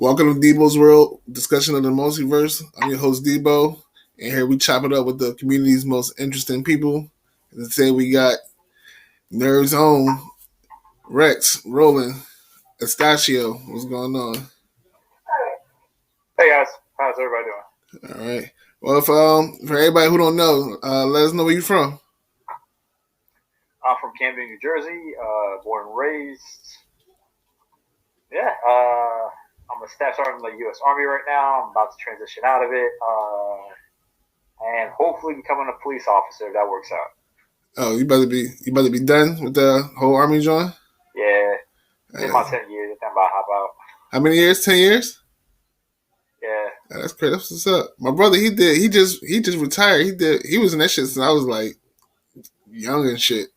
Welcome to Deebos World, discussion of the Multiverse. I'm your host, Deebo, and here we chop it up with the community's most interesting people. And today we got Nerds Own, Roland Atascio. What's going on? Hey guys, how's everybody doing? All right. Well, if, for everybody who don't know, let us know where you're from. I'm from Camden, New Jersey, born and raised. Yeah, I'm a staff sergeant in the U.S. Army right now. I'm about to transition out of it, and hopefully becoming a police officer if that works out. Oh, you better be done with the whole Army joint? Yeah, in my 10 years, I'm about to hop out. How many years? 10 years? Yeah. That's great. That's what's up. My brother, he just retired. He was in that shit since I was like young and shit.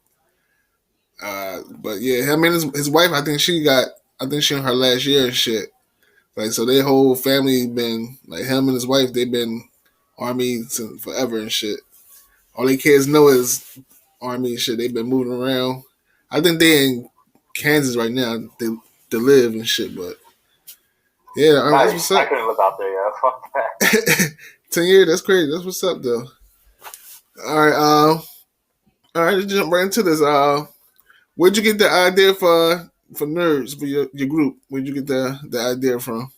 But yeah, him and his wife, I think she in her last year and shit. Like, so their whole family been, like, him and his wife, they've been Army since forever and shit. All they kids know is Army and shit. They've been moving around. I think they in Kansas right now. They live and shit, but yeah, that's what's up. I couldn't live out there, yeah. Fuck that. 10 years, that's crazy. That's what's up, though. All right, let's jump right into this. Where'd you get the idea for nerds for your group? Where'd you get the idea from?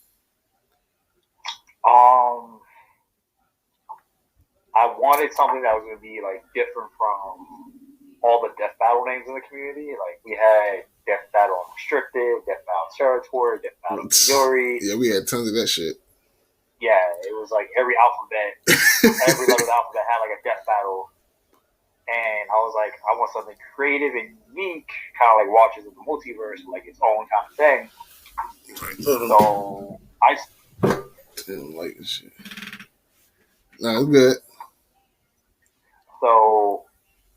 I wanted something that was going to be like different from all the death battle names in the community. Like we had Death Battle Unrestricted, Death Battle Territory, Death Battle Fury. Yeah, we had tons of that shit. Yeah, it was like every alphabet, every letter of the alphabet had like a death battle. And I was like, I want something creative and unique, kind of like Watchers of the Multiverse, like its own kind of thing. So I didn't like this shit. Nah, it's good. So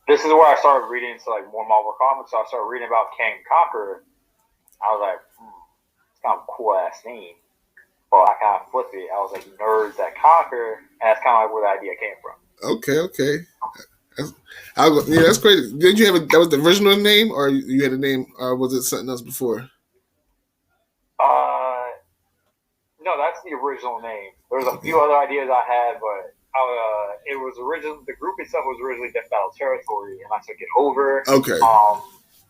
this is where I started reading into like more Marvel comics. So I started reading about Kang Conqueror. I was like, it's kind of a cool ass name. But I kind of flipped it. I was like, nerds that conquer, and that's kind of like where the idea came from. Okay. Yeah, that's crazy. Did you have that was the original name, or you had a name, or was it something else before? No, that's the original name. There was a few other ideas I had, but it was original. The group itself was originally Death Battle Territory, and I took it over. Okay.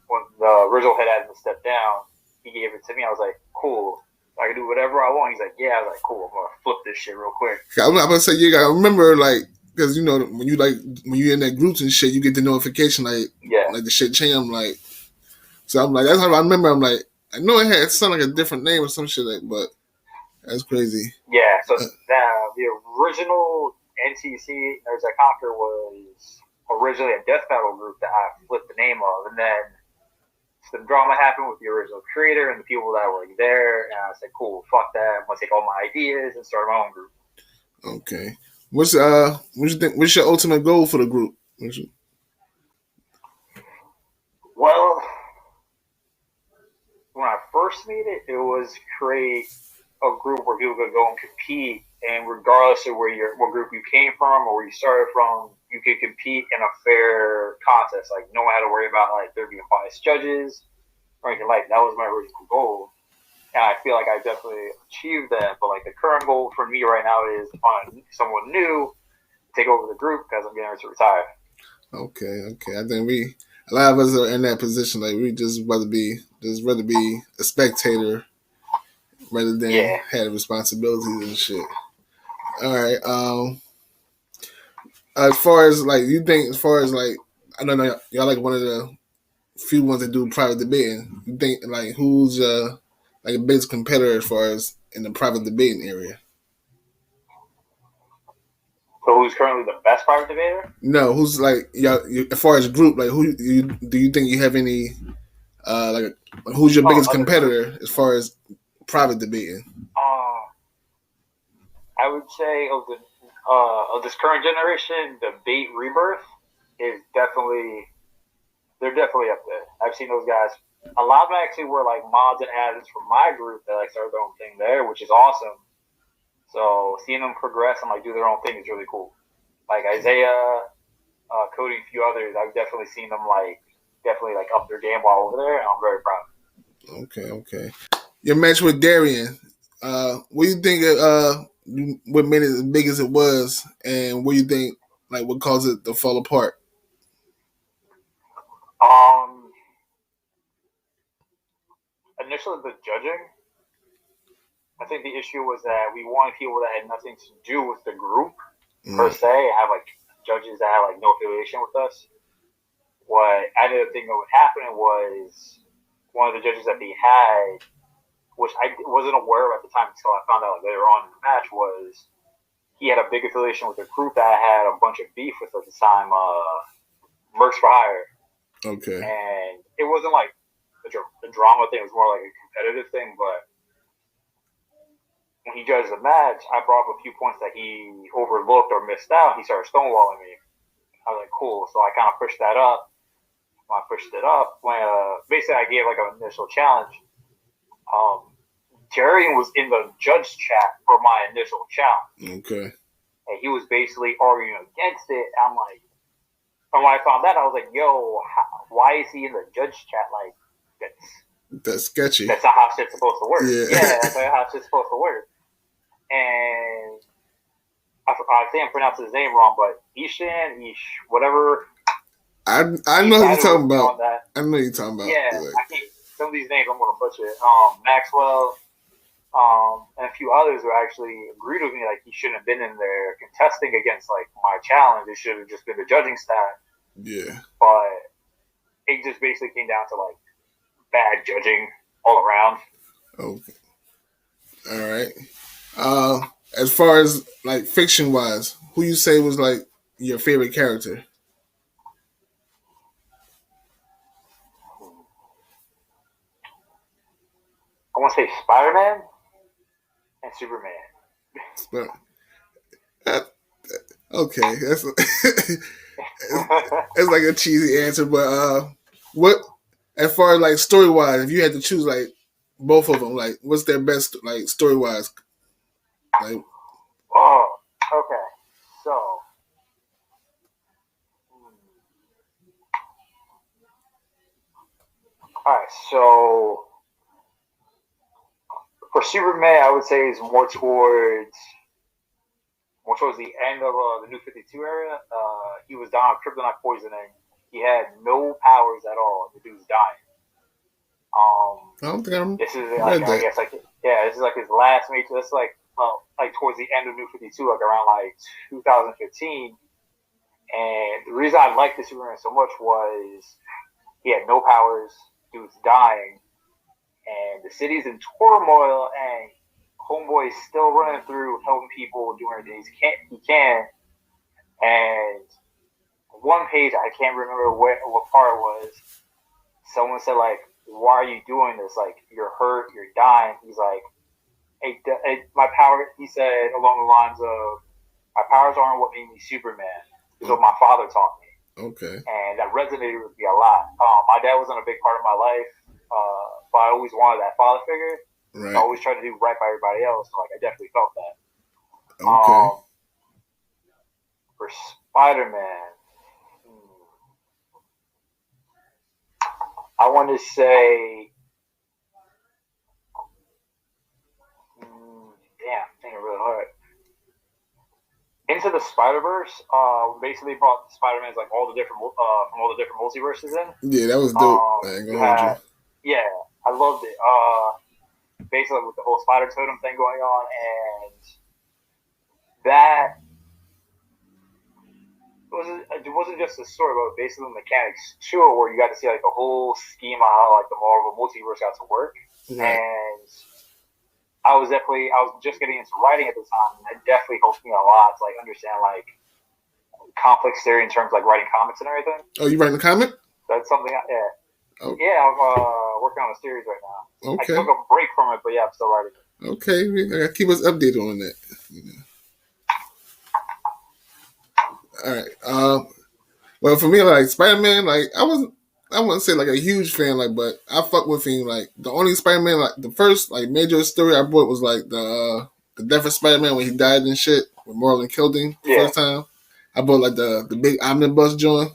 When the original head admin stepped down, he gave it to me. I was like, cool. I can do whatever I want. He's like, yeah. I was like, cool. I'm gonna flip this shit real quick. I'm gonna say, you gotta remember, like, because you know when you're in that groups and shit, you get the notification like the shit change. I'm like, so I'm like, that's how I remember. I'm like, I know it had something like a different name or some shit like, but that's crazy. Yeah. So the original NTC Nerds That Conquer was originally a death battle group that I flipped the name of, and then some drama happened with the original creator and the people that were there, and I said, cool, fuck that. I'm gonna take all my ideas and start my own group. Okay. What's your ultimate goal for the group? Well, when I first made it, it was create a group where people could go and compete, and regardless of what group you came from or where you started from, you could compete in a fair contest. Like no one had to worry about like there being biased judges or anything like that. Was my original goal, and I feel like I definitely achieved that. But like the current goal for me right now is to find someone new, take over the group because I'm getting ready to retire. Okay. I think a lot of us are in that position. Like we just rather be a spectator rather than have responsibilities and shit. All right. As far as like I don't know, y'all like one of the few ones that do private debating. You think like who's like a biggest competitor as far as in the private debating area? So who's currently the best private debater? No, who's like as far as group, like who do you think you have any like who's your biggest competitor as far as private debating? I would say of this current generation, Debate Rebirth is they're definitely up there. I've seen those guys. A lot of them actually were like mods and admins from my group that like started their own thing there, which is awesome. So seeing them progress and like do their own thing is really cool. Like Isaiah, Cody, a few others, I've definitely seen them like up their game while over there, and I'm very proud. Okay. Your match with Darian, What do you think? What made it as big as it was, and what do you think? Like, what caused it to fall apart? Um, Initially the judging. I think the issue was that we wanted people that had nothing to do with the group per se, have like judges that have like no affiliation with us. What I ended up thinking what happened was one of the judges that they had, which I wasn't aware of at the time until I found out later on in the match, was he had a big affiliation with a group that I had a bunch of beef with at the time, Mercs for Hire. Okay. And it wasn't like the drama thing, it was more like a competitive thing, but when he judged the match, I brought up a few points that he overlooked or missed out. He started stonewalling me. I was like, cool. So I kind of pushed that up. When I pushed it up, when basically I gave like an initial challenge. Jerry was in the judge chat for my initial challenge. Okay. And he was basically arguing against it. I'm like, and when I found that, I was like, yo, why is he in the judge chat? Like, that's sketchy. That's not how shit's supposed to work. Yeah, that's not how shit's supposed to work. And I think I'm pronouncing his name wrong, but whatever. I know who you're talking about. I know you're talking about. Yeah, like, I can't. Some of these names I'm gonna butcher. Maxwell, and a few others who actually agreed with me, like he shouldn't have been in there contesting against like my challenge. It should have just been the judging staff. Yeah. But it just basically came down to like bad judging all around. Okay. All right. As far as like fiction wise, who you say was like your favorite character? I want to say Spider-Man and Superman. Okay, that's it's like a cheesy answer, but what as far as like story wise, if you had to choose like both of them, like what's their best like story wise? Like, oh, okay, so all right, so for Superman, I would say is more towards the end of the New 52 era. He was down with kryptonite poisoning. He had no powers at all. The dude's dying. I don't think I'm. This is like, I guess like this is like his last major. That's like towards the end of New 52, like around like 2015. And the reason I liked the Superman so much was he had no powers. Dude's dying, and the city's in turmoil, and Homeboy is still running through, helping people, doing everything he can. And one page, I can't remember what part it was, someone said, like, why are you doing this? Like, you're hurt, you're dying. He's like, my power, he said along the lines of, my powers aren't what made me Superman. It's what my father taught me. Okay. And that resonated with me a lot. My dad wasn't a big part of my life, but I always wanted that father figure. Right. I always tried to do right by everybody else. So, like, I definitely felt that. Okay. For Spider-Man, I want to say, thinking really hard. Into the Spider-Verse, basically brought Spider-Man's like all the different from all the different multiverses in. Yeah, that was dope. Yeah, I loved it. Basically with the whole Spider Totem thing going on, and that it wasn't just a story, but basically mechanics too, where you got to see like the whole scheme of how like the Marvel multiverse got to work. Mm-hmm. And I was just getting into writing at the time, and it definitely helped me a lot to like understand like complex theory in terms of like writing comics and everything. Oh, you writing a comic? That's something. Oh. Yeah, I'm working on a series right now. Okay. I took a break from it, but yeah, I'm still writing it. Okay, we gotta keep us updated on that. All right. Well, for me, like Spider-Man, like I wouldn't say like a huge fan, like, but I fuck with him. Like the only Spider-Man, like the first like major story I bought was like the death of Spider-Man when he died and shit when Marlon killed him the first time. I bought like the big omnibus joint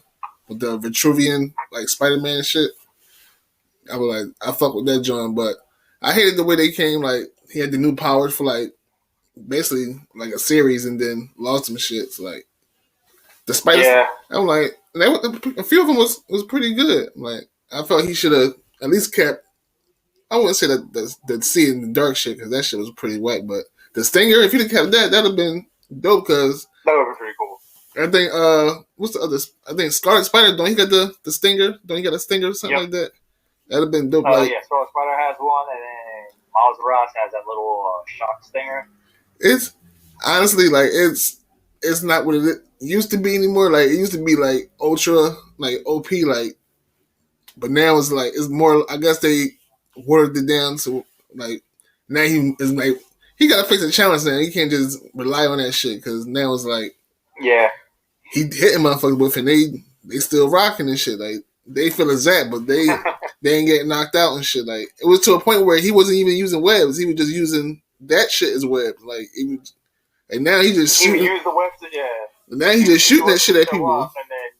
with the Vitruvian like Spider-Man shit. I was like, I fuck with that joint, but I hated the way they came. Like he had the new powers for like basically like a series, and then lost some shit. So like the Spider, I'm like a few of them was pretty good. Like I felt he should have at least kept. I wouldn't say that see in the dark shit because that shit was pretty whack. But the Stinger, if he'd have kept that, that'd have been dope. Because that would be pretty cool. I think what's the other? I think Scarlet Spider. Don't he got the Stinger? Don't he got a Stinger or something like that? That'd have been dope. Yeah, Scarlet Spider has one, and then Miles Morales has that little shock Stinger. It's honestly like it's not what it used to be anymore. Like it used to be like ultra like OP like, but now it's like it's more. I guess they watered it down to like now he is like he got to face a challenge now. He can't just rely on that shit because now it's like he hitting motherfuckers with and they still rocking and shit like they feel a zap but they ain't getting knocked out and shit like it was to a point where he wasn't even using webs. He was just using that shit as web like he was, and now he just shooting. He used the webs And now he just shooting that shit at people. And then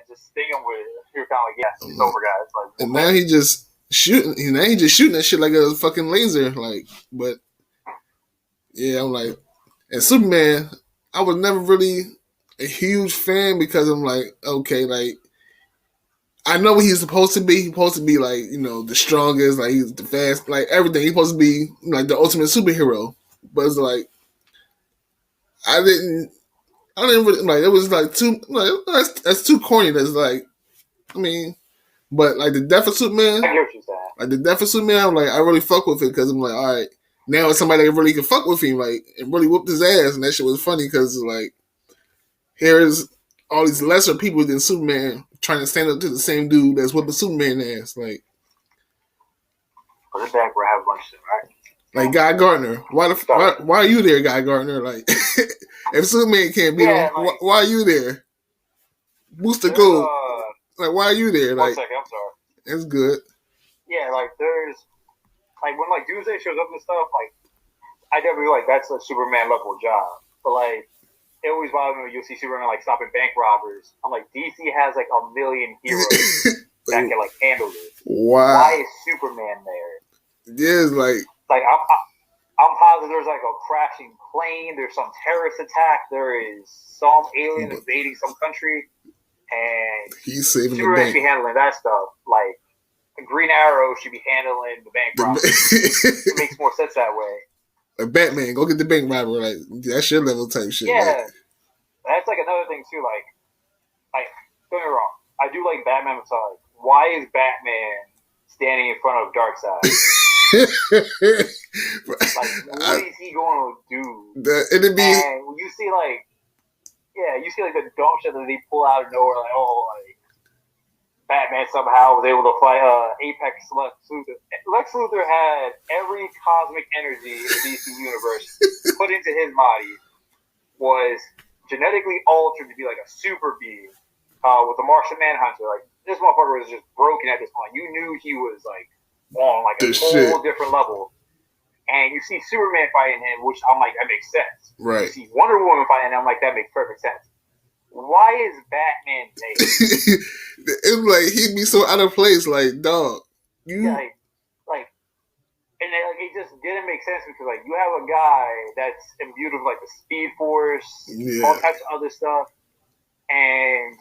just sting them with it. You're kind of like it's over, guys. Like, and now he just shooting. Now he just shooting that shit like a fucking laser. Like, but yeah, I'm like, and Superman, I was never really a huge fan because I'm like, okay, like I know what he's supposed to be. He's supposed to be like, the strongest, like he's the fast, like everything. He's supposed to be like the ultimate superhero. But it's like I didn't really like. It was like too like that's too corny. That's like, I mean, but like the Death of Superman, I get what you're saying. Like the Death of Superman, I'm like I really fuck with it because I'm like, all right, now it's somebody that really can fuck with him, like and really whooped his ass, and that shit was funny because like here's all these lesser people than Superman trying to stand up to the same dude that's whooping Superman ass, like. Put it back where I have a bunch of them, right? Like Guy Gardner, why are you there, Guy Gardner? Like, if Superman can't beat him, like, why are you there? Booster Gold, like, why are you there? One like, second, I'm sorry. It's good. Yeah, like there's like when like Doomsday shows up and stuff, like I definitely like that's a Superman level job. But like it always bothers me when you see Superman like stopping bank robbers. I'm like DC has like a million heroes that can like handle this. Why is Superman there? Yeah, it's like I'm positive there's like a crashing plane, there's some terrorist attack, there is some alien invading some country, and he's saving Superman the bank. Should be handling that stuff. Like Green Arrow should be handling the bank robbery. It makes more sense that way. Like Batman, go get the bank robber. Like that's your level type shit. Yeah, like, that's like another thing too. Like don't get me wrong, I do like Batman. But like, why is Batman standing in front of Darkseid? Like, what is he going to do? And you see like the dumb shit that they pull out of nowhere. Like, like Batman somehow was able to fight Apex Lex Luthor. Lex Luthor had every cosmic energy in the DC universe put into his body, was genetically altered to be like a super being with the Martian Manhunter. Like this motherfucker was just broken at this point. You knew he was like on like a whole different level. And you see Superman fighting him, which I'm like, that makes sense. Right. You see Wonder Woman fighting him, I'm like, that makes perfect sense. Why is Batman there? It's like he'd be so out of place, like dog. And then, like it just didn't make sense because like you have a guy that's imbued with like the Speed Force, all types of other stuff, and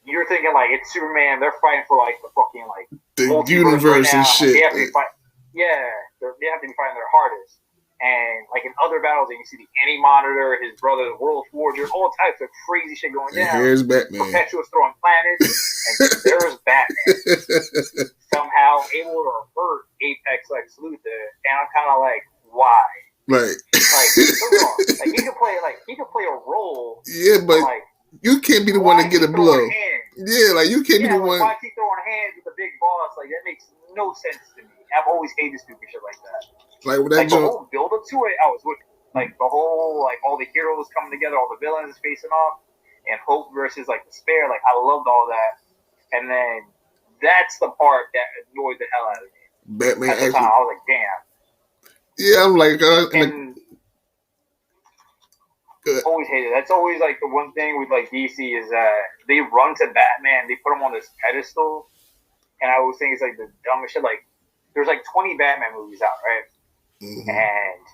you're thinking like it's Superman. They're fighting for like the fucking like the universe and shit. They have to be fighting. Yeah, they have to be fighting their hardest. And like in other battles, you see the Anti-Monitor, his brother, the World Forger, all types of crazy shit going down. And here's Batman. Perpetuous throwing planets, and there's Batman somehow able to hurt Apex Lex Luthor, and I'm kind of like, why? Like he could play a role. Yeah, but like, you can't be the one to get a blow. Yeah, like you can't be the one. Why is he throwing hands with the big boss? Like that makes no sense to me. I've always hated stupid shit like that. Like with that the whole build up to it, I was with like the whole like all the heroes coming together, all the villains facing off, and Hope versus like Despair. Like I loved all that, and then that's the part that annoyed the hell out of me. Batman. At the time, I was like, damn. Yeah, I'm like, always hated it. That's always like the one thing with like DC is that they run to Batman, they put him on this pedestal, and I always think it's like the dumbest shit. Like there's like 20 Batman movies out, right? Mm-hmm. And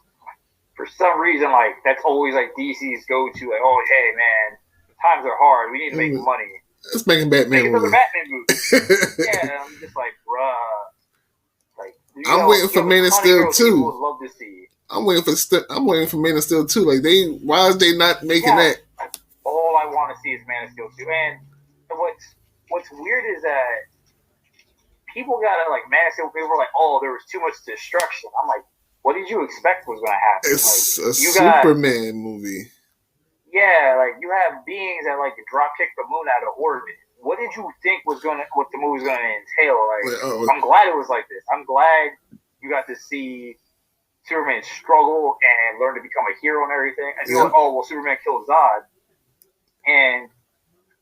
for some reason, like, that's always like DC's go-to. Like, oh, hey man, times are hard. We need to make money. Let's make a Batman movie. Batman movie. Yeah, I'm just like, bruh. Like, I'm waiting for Man of Steel 2. People would love to see. I'm waiting for Man of Steel 2. Like, why is they not making that? All I want to see is Man of Steel 2. And what's weird is that people got like Man of Steel. People were like, oh, there was too much destruction. I'm like, what did you expect was going to happen? It's like, a Superman movie. Yeah, like, you have beings that like drop kick the moon out of orbit. What did you think what the movie was going to entail? Like, I'm glad it was like this. I'm glad you got to see Superman struggle and learn to become a hero and everything. And you're like, oh, well, Superman killed Zod. And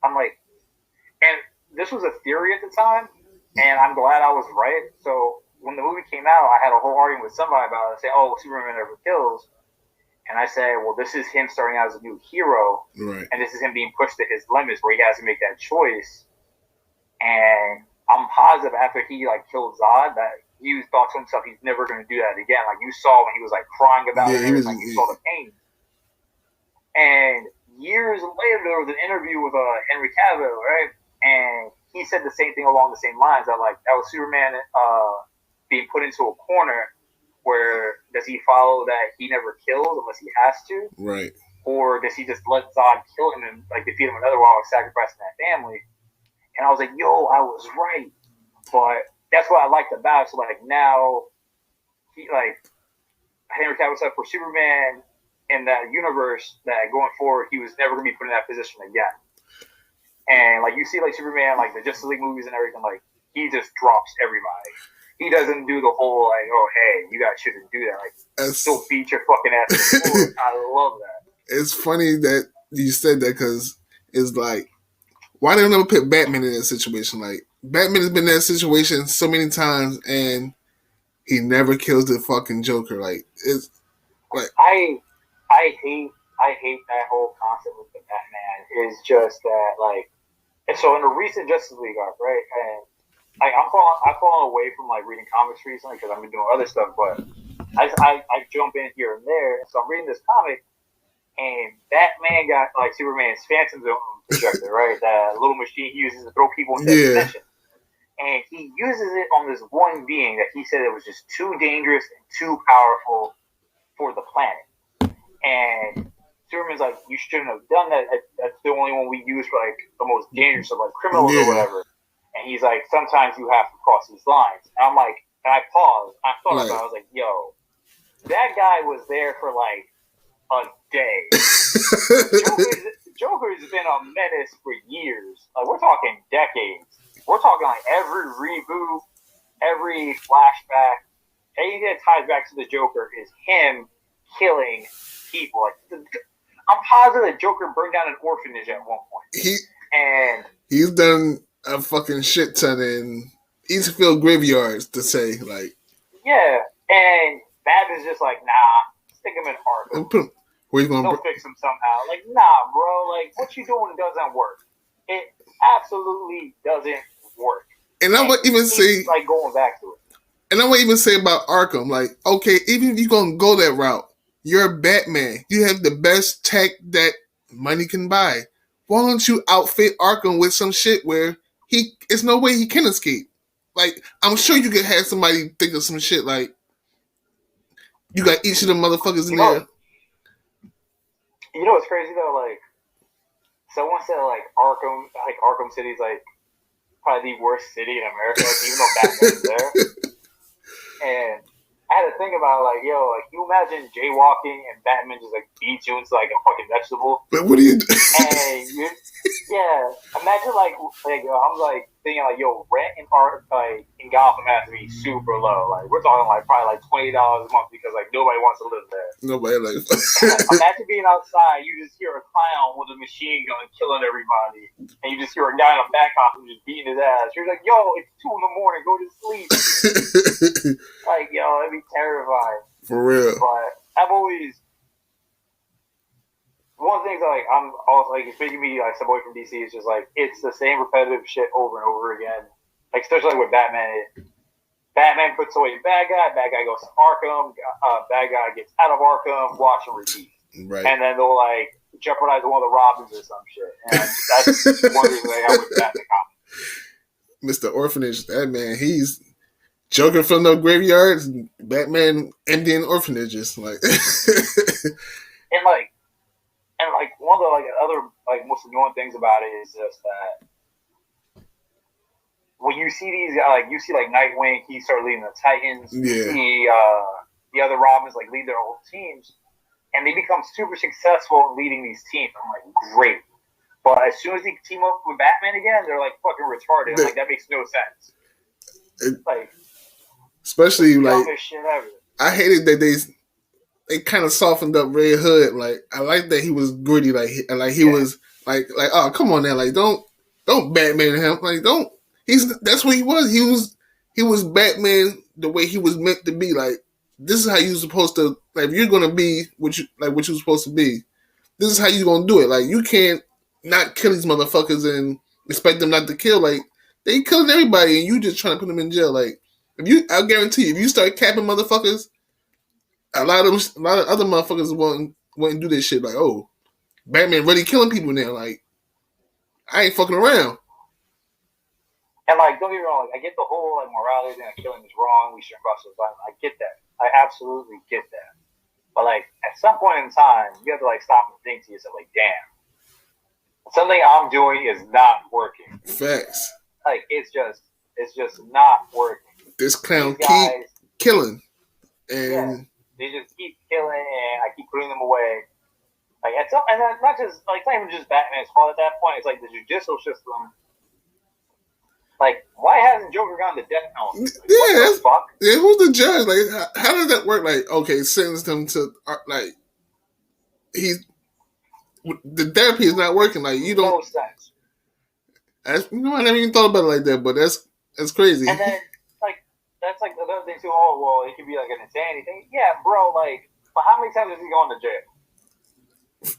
I'm like, and this was a theory at the time, and I'm glad I was right. So when the movie came out, I had a whole argument with somebody about it. I say, oh, well, Superman never kills. And I say, well, this is him starting out as a new hero, right? And this is him being pushed to his limits where he has to make that choice. And I'm positive after he like killed Zod that he thought to himself he's never going to do that again. Like, you saw when he was like crying about it, and you saw the pain. And years later, there was an interview with Henry Cavill, right? And he said the same thing along the same lines. That like, that was Superman being put into a corner. Where does he follow that he never kills unless he has to? Right. Or does he just let Zod kill him and like defeat him another while sacrificing that family? And I was like, yo, I was right. But that's what I liked about it. So like, now he like Henry Cavill said for Superman in that universe that going forward he was never gonna be put in that position again. And like, you see like Superman, like the Justice League movies and everything, like he just drops everybody. He doesn't do the whole like, oh hey, you guys shouldn't do that. Like, still beat your fucking ass. I love that. It's funny that you said that because it's like, why they don't ever put Batman in that situation? Like, Batman has been in that situation so many times, and he never kills the fucking Joker. Like, it's like I hate that whole concept with the Batman. Is just that like, and so in the recent Justice League arc, right, and I've fallen away from like reading comics recently because I've been doing other stuff, but I jump in here and there. So I'm reading this comic, and Batman got like Superman's Phantom Zone projector, right? That little machine he uses to throw people into dimension. And he uses it on this one being that he said it was just too dangerous and too powerful for the planet. And Superman's like, you shouldn't have done that. That's the only one we use for like the most dangerous of like criminals or whatever. And he's like, sometimes you have to cross these lines. And I'm like, and I paused. I thought about it. I was like, yo, that guy was there for like a day. Joker's been a menace for years. Like, we're talking decades. We're talking like every reboot, every flashback, anything that ties back to the Joker is him killing people. Like, I'm positive the Joker burned down an orphanage at one point. He's done a fucking shit ton in Eastfield graveyards to say, like, yeah, and Batman's just like, nah, stick him in Arkham. Where you gonna They'll fix him somehow. Like, nah, bro, like, what you doing doesn't work. It absolutely doesn't work. And I would even say, like, going back to it. And I would even say about Arkham, like, okay, even if you're gonna go that route, you're Batman. You have the best tech that money can buy. Why don't you outfit Arkham with some shit where it's no way he can escape? Like, I'm sure you could have somebody think of some shit like, you got each of them motherfuckers in there. You know what's crazy though? Like, someone said like Arkham City's like probably the worst city in America, even though Batman's there. And I had to think about like, yo, like, you imagine jaywalking and Batman just like beats you into like a fucking vegetable. But what do you do? And imagine like I'm like thinking like, yo, rent in Gotham has to be super low. Like, we're talking like probably like $20 a month because like nobody wants to live there. Nobody like. Imagine being outside, you just hear a clown with a machine gun killing everybody, and you just hear a guy in a back costume just beating his ass. You're like, yo, it's 2 a.m, go to sleep. Like, yo, it'd be terrifying. For real. But I've always, one of the things like I'm also like, it's making me like some boy from DC is just like, it's the same repetitive shit over and over again. Like, especially like with Batman Batman puts away bad guy goes to Arkham, bad guy gets out of Arkham, watch and repeat. Right. And then they'll like jeopardize one of the Robins or some shit. And that's one reason I would bat the comic. Mr. Orphanage, that man, he's Joker from the graveyards, Batman emptying orphanages, like. and one of the like other like most annoying things about it is just that when you see these like you see like Nightwing, he started leading the Titans. Yeah. You see the other Robins like lead their whole teams, and they become super successful in leading these teams. I'm like, great. But as soon as they team up with Batman again, they're like fucking retarded. Like that makes no sense. Especially like shit ever. I hated that they kind of softened up Red Hood. Like I like that he was gritty. Like he was like oh come on now, like don't Batman him. Like don't. That's what he was. He was Batman the way he was meant to be. Like this is how you're supposed to. Like if you're gonna be what you're supposed to be, this is how you're gonna do it. Like you can't not kill these motherfuckers and expect them not to kill. Like they killing everybody and you just trying to put them in jail. Like I guarantee you, if you start capping motherfuckers, a lot of other motherfuckers won't do this shit. Like oh, Batman really killing people now. Like I ain't fucking around. And like, don't get me wrong, like, I get the whole like morality thing, like killing is wrong. We shouldn't cross the line. I get that. I absolutely get that. But like, at some point in time, you have to like stop and think to yourself, like, damn, something I'm doing is not working. Facts. Like, it's just not working. This clown keep killing, and they just keep killing, and I keep putting them away. Like, and then not just like, it's not even just Batman's fault at that point. It's like the judicial system. Like, why hasn't Joker gotten the death penalty? Like, what the fuck? Yeah, who's the judge? Like, how does that work? Like, okay, sentenced him to like the therapy is not working. Like, you don't. No sense. I never even thought about it like that, but that's crazy. And then, like, that's like the other thing too. Oh, well, it could be like an insanity thing. Yeah, bro. Like, but how many times has he gone to jail?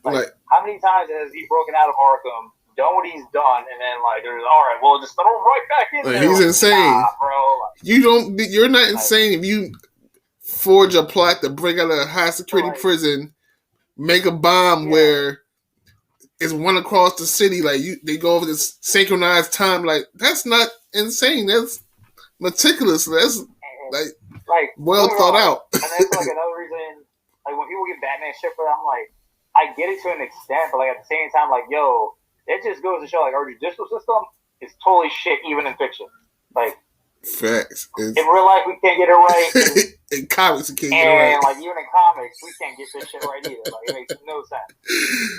Like how many times has he broken out of Arkham? Done what he's done, and then like there's all right. Well, just throw him right back in there. He's insane, bro. Like, you're not insane if you forge a plot to break out of a high security prison, make a bomb where it's one across the city. Like they go over this synchronized time. Like that's not insane. That's meticulous. That's like well thought out. And that's like another reason. Like when people get Batman shit for that, I'm like, I get it to an extent, but like at the same time, like yo. It just goes to show, like, our judicial system is totally shit, even in fiction. Like, facts. In real life, we can't get it right. In comics, we can't get it right. And, like, even in comics, we can't get this shit right either. Like, it makes no sense.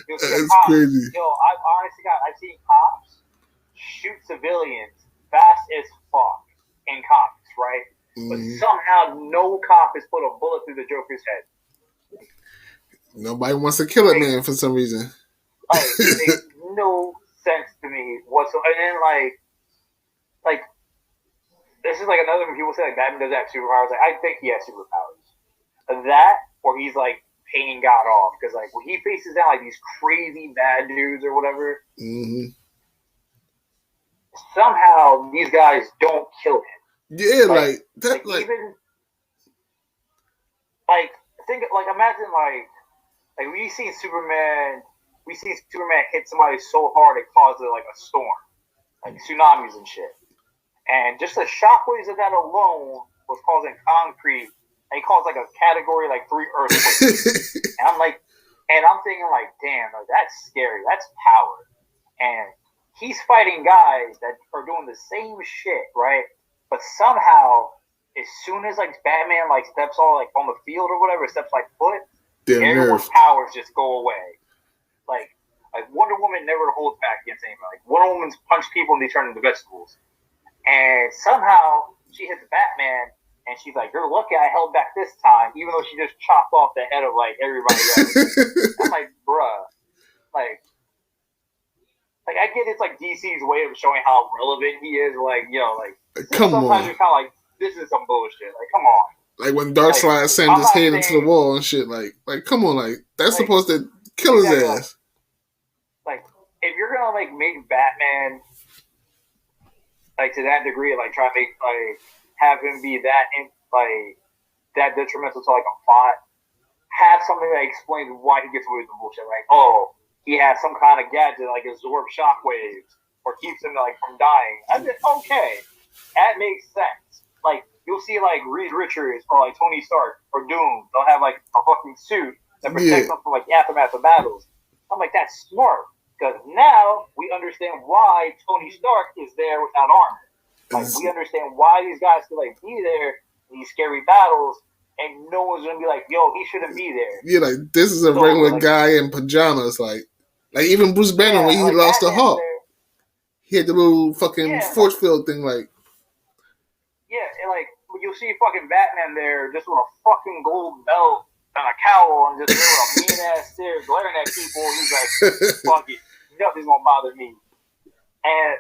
That's crazy. Yo, I've seen cops shoot civilians fast as fuck in comics, right? Mm-hmm. But somehow no cop has put a bullet through the Joker's head. Nobody wants to kill a man for some reason. Like, it makes no sense to me whatsoever. And then like this is like another when people say like Batman doesn't have superpowers. Like I think he has superpowers. That or he's like paying God off because like when he faces down like these crazy bad dudes or whatever, somehow these guys don't kill him. Yeah, like that. Like even like think like imagine like we see Superman hit somebody so hard it caused like a storm, like tsunamis and shit. And just the shockwaves of that alone was causing concrete, and he caused like a category like 3 earthquake. And I'm thinking like, damn, like, that's scary. That's power. And he's fighting guys that are doing the same shit, right? But somehow, as soon as like Batman like steps on like on the field or whatever, steps like foot, everyone's powers just go away. Like Wonder Woman never holds back against anybody. Like Wonder Woman's punch people and they turn into vegetables. And somehow she hits Batman and she's like, "You're lucky I held back this time," even though she just chopped off the head of like everybody else. I'm like, bruh, like I get it's like DC's way of showing how relevant he is. Like, you know, like sometimes you're kind of like, this is some bullshit. Like, come on. Like when Darkseid sent his hand into the wall and shit. Like come on, like that's supposed to kill his ass. Like if you're gonna like make Batman like to that degree, like try to make like have him be that detrimental to like a plot. Have something that explains why he gets away with the bullshit. Like, oh, he has some kind of gadget like absorb shockwaves or keeps him like from dying. I said, okay, that makes sense. Like, you'll see like Reed Richards or like Tony Stark or Doom. They'll have like a fucking suit that protects them from like the aftermath of battles. I'm like, that's smart because now we understand why Tony Stark is there without armor. Like, we understand why these guys can like be there in these scary battles, and no one's gonna be like, "Yo, he shouldn't be there." Yeah, like this is a regular guy in pajamas. Like even Bruce Banner when he lost the Hulk, he had the little fucking force field thing. Like, and like you'll see fucking Batman there just with a fucking gold belt and a cowl and just there with a mean ass stare glaring at people. He's like, "Fuck it, nothing's gonna bother me." And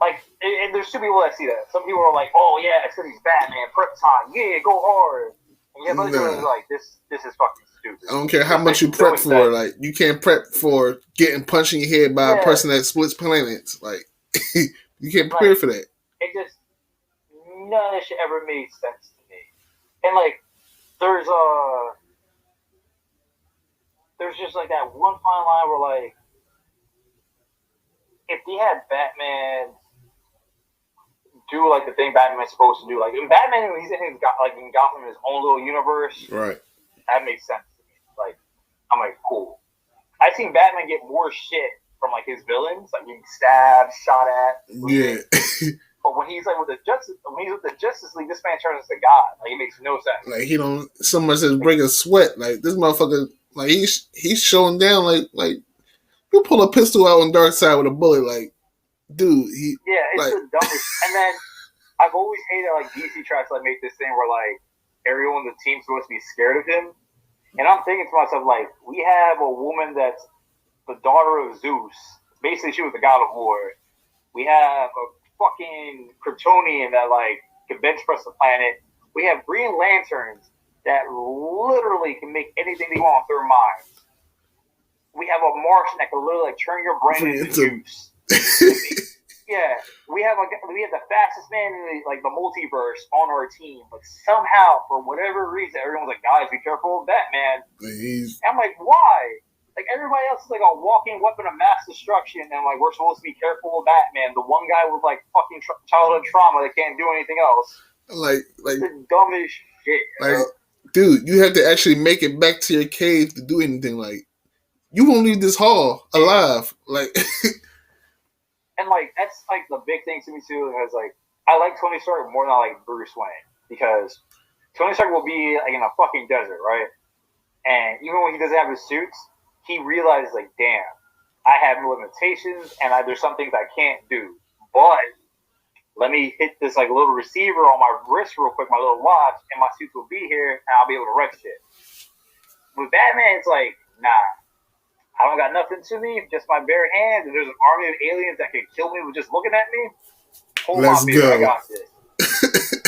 like, and there's two people that see that. Some people are like, "Oh yeah, it's because he's Batman, prep time, yeah, go hard." And yeah, but other people are like, "This is fucking stupid." I don't care how much you prep for. Like, you can't prep for getting punched in your head by a person that splits planets. Like, you can't prepare for that. It just none of this shit ever made sense to me. And like, there's just like that one fine line where like, if they had Batman do like the thing Batman's supposed to do, like in Batman, when he's in Gotham in his own little universe, right? That makes sense to me. Like, I'm like, cool. I've seen Batman get more shit from like his villains, like getting stabbed, shot at. Yeah. But when he's like with the Justice League, this man turns into God. Like, it makes no sense. Like, he don't so much as bring a sweat. Like, this motherfucker, like he's showing down. Like you pull a pistol out on Darkseid with a bullet. Like, dude, it's like, the dumbest. And then I've always hated like DC tries to like make this thing where like everyone on the team's supposed to be scared of him. And I'm thinking to myself, like, we have a woman that's the daughter of Zeus. Basically, she was the god of war. We have a fucking Kryptonian that like can bench press the planet. We have Green Lanterns that literally can make anything they want with their minds. We have a Martian that can literally like turn your brain into juice. Yeah, we have the fastest man in the multiverse on our team, but somehow, for whatever reason, everyone's like, "Guys, be careful of Batman." And I'm like, why? Like, everybody else is like a walking weapon of mass destruction, and like we're supposed to be careful of Batman. The one guy with like fucking childhood trauma that can't do anything else. Like the dumbest shit. Like, dude, you have to actually make it back to your cave to do anything. Like, you won't leave this hall alive. Like. And, like, that's, like, the big thing to me, too, because, like, I like Tony Stark more than I like Bruce Wayne, because Tony Stark will be, like, in a fucking desert, right? And even when he doesn't have his suits, he realizes, like, damn, I have limitations, and there's some things I can't do. But let me hit this, like, little receiver on my wrist real quick, my little watch, and my suits will be here, and I'll be able to wreck shit. With Batman, it's like, nah. I don't got nothing to me, just my bare hands, and there's an army of aliens that can kill me with just looking at me. Hold on, baby, I got this.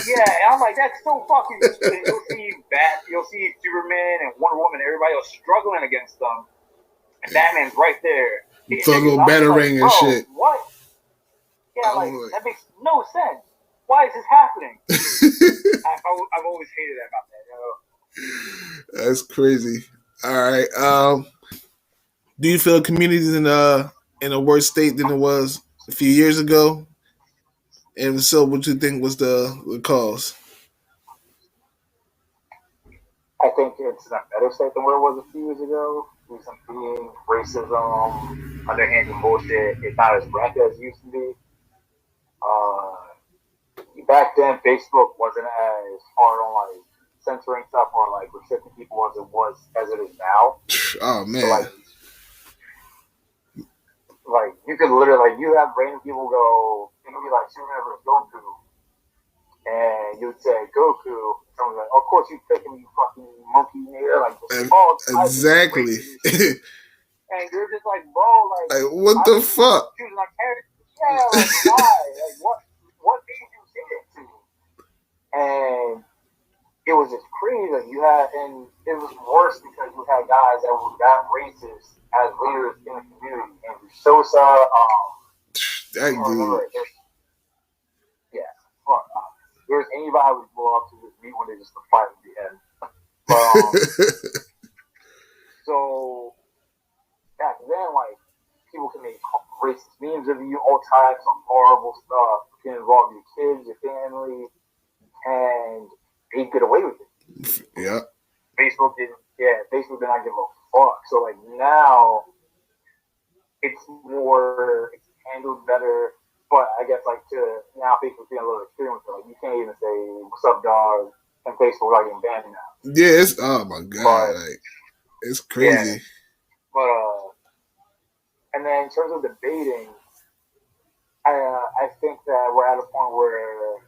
Yeah, and I'm like, that's so fucking stupid. You'll see Superman and Wonder Woman, everybody else struggling against them, and Batman's right there. It's a little battering and shit. What? Yeah, like, that makes no sense. Why is this happening? I've always hated that about that, That's crazy. All right, do you feel communities in a worse state than it was a few years ago? And if so, what do you think was the cause? I think it's in a better state than where it was a few years ago. Recent being racism, underhanded bullshit. It's not as rampant as it used to be. Back then, Facebook wasn't as hard on like censoring stuff or like restricting people as it is now. Oh man. So, like you could literally, like, you have random people go, it could be like Superman versus Goku, and you'd say Goku, someone's like, of course you picking, you fucking monkey nigga, like, exactly. And you're just like, bro, like what the fuck? Yeah, like, why? Like, what made you say it to me? And it was just crazy that you had, and it was worse because you had guys that were that racist as leaders in the community. Andrew Sosa, that dude. Yeah, fuck. there's anybody I would love to just meet when they just fight at the end. But so back then, like people can make racist memes of you, all types of horrible stuff. Can involve your kids, your family, and they get away with it. Yeah. Facebook did not give a fuck. So like now, it's handled better. But I guess like now Facebook's being a little extreme with it. Like you can't even say "What's up, dog?" and Facebook are getting banned now. Yeah, it's oh my god, like it's crazy. Yeah. But and then in terms of debating, I think that we're at a point where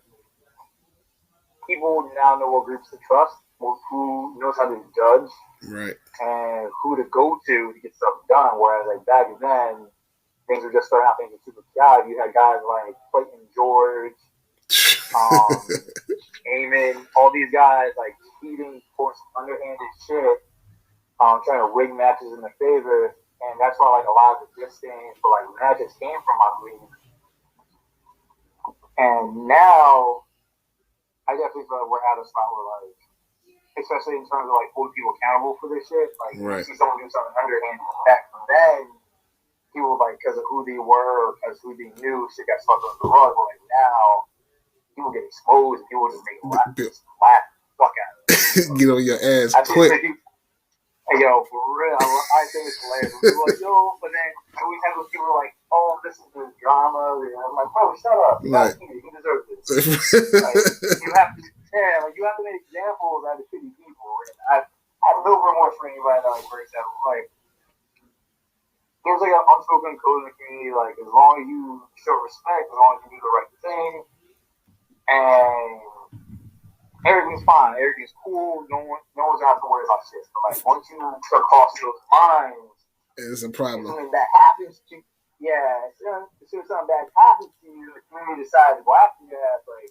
people now know what groups to trust, who knows how to judge, right, and who to go to get stuff done. Whereas like back then, things were just starting out. Things were super chaotic. You had guys like Clayton George, Eamon, all these guys like cheating, for some underhanded shit, trying to rig matches in their favor, and that's why like a lot of the distance for like matches came from, I believe. And now, I definitely feel like we're at a spot where like, especially in terms of like holding people accountable for this shit, like right. you see someone do something underhanded back then, people like because of who they were or because who they knew, shit got swept under the rug. But like now, people get exposed and people just make laugh the fuck out of it. Get on your ass quick. Yo, for real, I think it's hilarious. People like, yo, but then I always have those people like, oh, this is the drama. And I'm like, bro, shut up. Right. You deserve this. Like, you have to make examples out of shitty people. And I have no remorse for anybody that like breaks out. Like, there's like an unspoken code in the community. Like, as long as you show respect, as long as you do the right thing, and everything's fine, everything's cool. No one's gonna have to worry about shit. But like once you start crossing those lines, it's a problem. Something that happens to as soon as something bad happens to you, the community decides to go after your ass. Like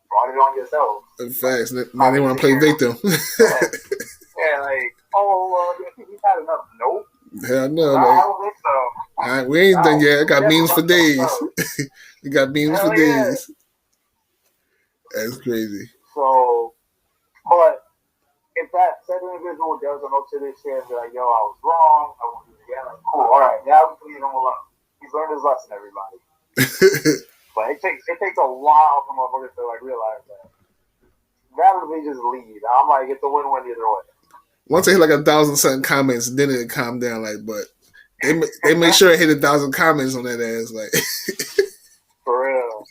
brought it on yourself. In fact, now they want to play victim. Like I think we've had enough. Nope. Hell no. I don't think so. We ain't done yet. I got memes for days. We got memes for days. That's crazy. So, but if that said individual does an up to this shit and be like, yo, I was wrong, I won't do it again, like, cool, all right, now we can leave him alone. He's learned his lesson, everybody. But it takes a while for motherfuckers to like realize that. Rather than just leave. I'm like, it's a win-win either way. Once I hit like 1,000 something comments, then it calm down. Like, but they make sure I hit 1,000 comments on that ass. Like, for real.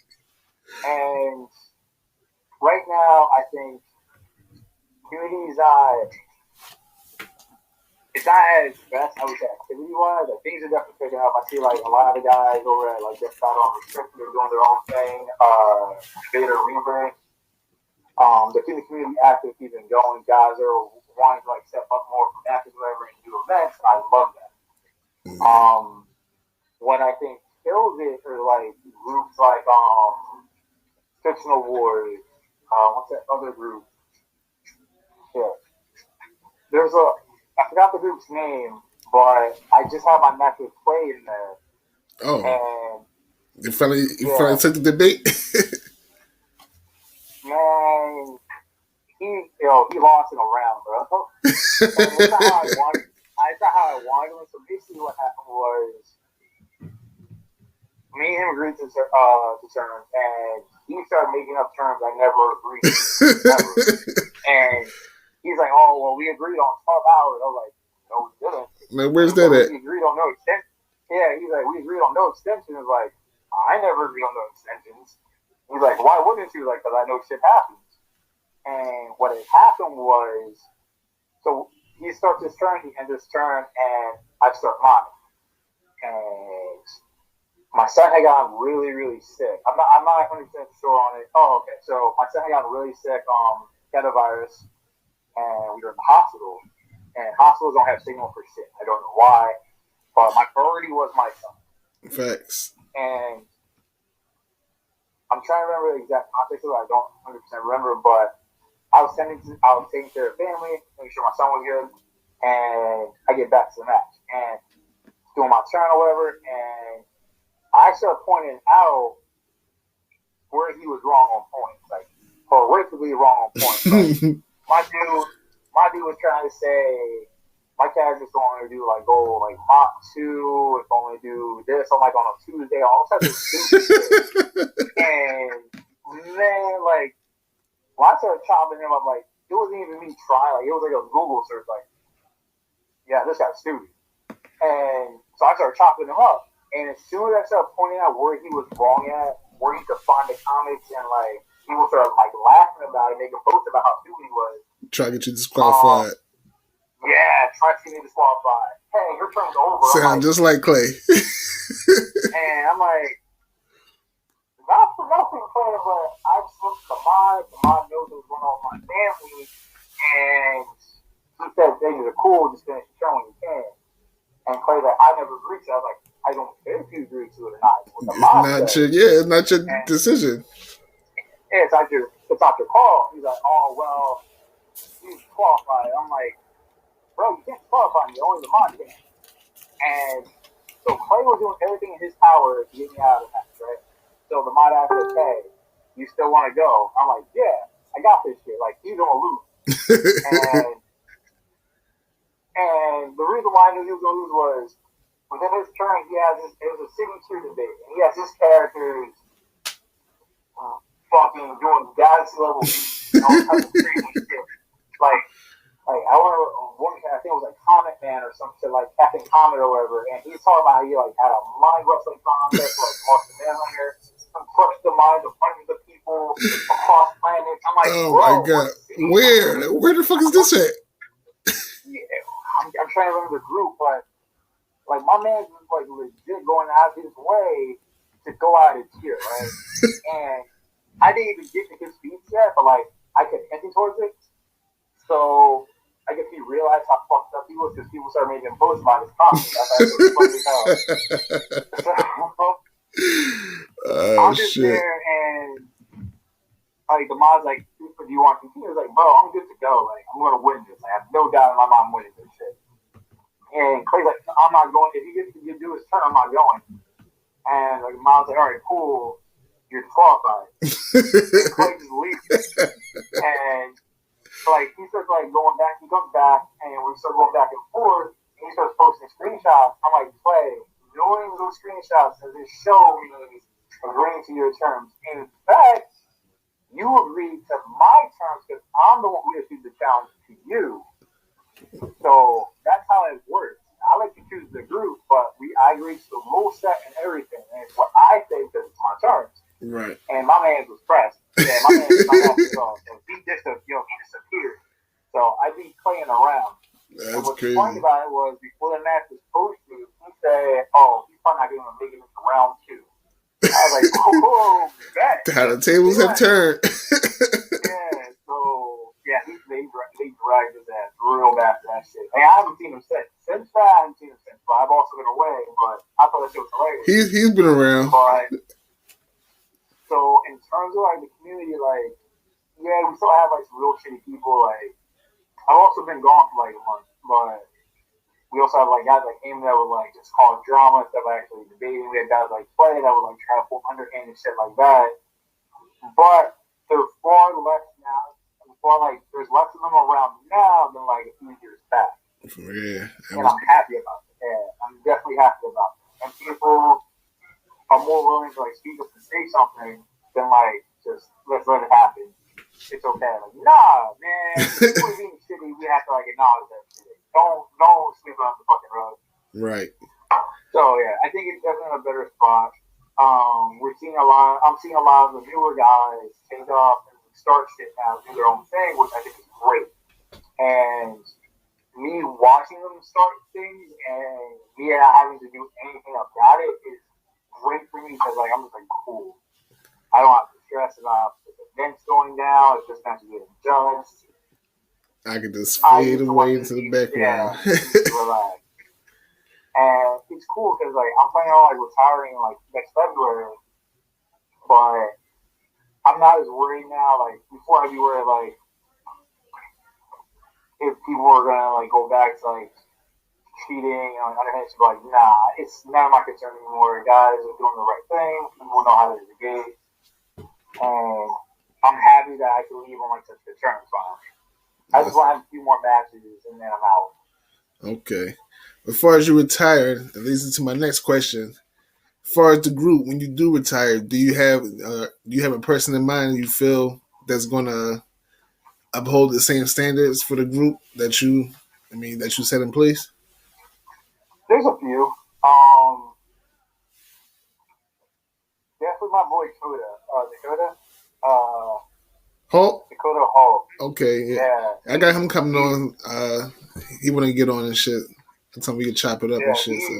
And right now, I think community's it's not at its best, I would say, activity-wise. Like, things are definitely picking up. I see, like, a lot of the guys over at, like, Just Got On Restricted are doing their own thing. Vader Rebirth. They're keeping the community active, keeping going. Guys are wanting to, like, step up more for matches, whatever, and do events. I love that. What I think kills it are, like, groups like, Fictional Wars. What's that other group? Yeah. There's I forgot the group's name, but I just had my match with Clay in there. Oh. And you finally took the debate? Man, he lost in a round, bro. And it's not how I wanted him. So basically what happened was me and him agreed to terms, and he started making up terms I never agreed to. And he's like, oh, well, we agreed on 12 hours. I was like, no, we didn't. Man, where's that at? We agreed on no extension. Yeah, he's like, we agreed on no extensions. Like, I never agreed on no extensions. He's like, why wouldn't you? Like, because I know shit happens. And what had happened was, so he starts his turn, he ends his turn, and I start mine. And my son had gotten really, really sick. I'm not 100% sure on it. Oh, okay. So my son had gotten really sick, had a virus, and we were in the hospital. And hospitals don't have signal for shit. I don't know why, but my priority was my son. Facts. And I'm trying to remember the exact context of it. I don't 100% remember, but I was taking care of family, making sure my son was good, and I get back to the match and doing my turn or whatever, and I started pointing out where he was wrong on points. Like, horrifically wrong on point. My dude was trying to say my character's going to do like go like Mach 2, it's going to do this on like on a Tuesday, all types of stupid shit. And man, like when I started chopping him up, like it wasn't even me trying, like it was like a Google search, like yeah, this guy's stupid. And so I started chopping him up. And as soon as I started pointing out where he was wrong at, where he could find the comics, and like people started like laughing about it, making posts about how stupid he was. Try to get you disqualified. Yeah, try to get me disqualified. Hey, your turn's over. Sound just like Clay. And I'm like, not for nothing, Clay, but I just looked at the mod. The mod knows what's going on with my family, and he said things are cool. Just finish your turn when you can. And Clay's like, I never agreed to it. I was like, I don't care if you agree to it or not. It's not your decision. Yeah, it's not your call. He's like, oh, well, he's qualified. I'm like, bro, you can't qualify me. Only the mod can. And so Clay was doing everything in his power to get me out of the match, right? So the mod asked, like, hey, you still want to go? I'm like, yeah, I got this shit. Like, he's going to lose. And the reason why I knew he was going to lose was within his turn, it was a signature debate. And he has his characters fucking doing galaxy level all types of crazy shit. Like I remember one guy, I think it was like Comet Man or some shit, like Captain Comet or whatever, and he's talking about how he like had a mind wrestling contest like Martian Manhunter, and crushed the minds of hundreds of people across planets. I'm like, oh my god, where the fuck is this at? Yeah, I'm trying to remember the group, but like my man was like legit going out of his way to go out of here, right? And I didn't even get to his speech yet, but like I kept hinting towards it. So I guess he realized how fucked up he was because people started making posts about his comic. I'm just shit. there, and like the mod's like, do you want to continue? He was like, bro, I'm good to go. Like I'm gonna win this. Like, I have no doubt in my mind I'm winning this shit. And Clay's like, I'm not going. If he gets to do his turn, I'm not going. And like Miles like, all right, cool, you're disqualified. And Clay just leaves. And like he starts like going back, he comes back, and we start going back and forth. And he starts posting screenshots. I'm like, Clay, knowing those screenshots does it show me agreeing to your terms? In fact, you agreed to my terms because I'm the one who issued the challenge to you. So that's how it works. I let you choose the group, but I agreed to the rule set and everything. And it's what I say because it's my terms. Right. And my man was pressed. Yeah, my man was not happy at all. So he disappeared. So I be playing around. That's and what's crazy. funny about it was before the match was posted, he said, "Oh, he's probably not going to make it into round 2." I was like, "Oh, bet." How the tables have turned. Yeah. So yeah, they dragged his ass real bad for that shit. And I haven't seen him since. Since that, I haven't seen him since. But I've also been away. But I thought that shit was hilarious. He's been around. But so in terms of like the community, like yeah, we still have like some real shitty people. Like I've also been gone for like a month, but we also have like guys like him that would like just cause drama instead of actually debating. We had guys like Play that would like try to pull underhand and shit like that. But they're far less now. There's less of them around now than like a few years back. Yeah, and I'm happy about it. Yeah, I'm definitely happy about it. And people are more willing to like speak up and say something than like just let's let it happen. It's okay. Like, nah, man, if we're being shitty, we have to like acknowledge that shit. Don't sleep on the fucking road. Right. So yeah, I think it's definitely a better spot. I'm seeing a lot of the newer guys take off and start shit now, do their own thing, which I think is great. And me watching them start things and me not having to do anything about it is great for me because like I'm just like cool. I don't have to stress about the events going down. It's just not to get judged. I can just fade away into the background. Yeah, relax. And it's cool because like I'm planning on like retiring like next February, but I'm not as worried now. Like before, I'd be worried like if people were gonna like go back to like cheating and underhand shit. Like nah, it's none of my concern anymore. Guys are doing the right thing. People know how to debate, and I'm happy that I can leave on like the tournament finally. I just want to have a few more matches and then I'm out. Okay. As far as you retired, it leads into my next question. As far as the group, when you do retire, do you have a person in mind you feel that's gonna uphold the same standards for the group that you set in place? There's a few. Definitely my boy Dakota. Hulk? Dakota Hulk. Okay, yeah. I got him coming on. He wanna get on and shit. That's time we can chop it up and shit. So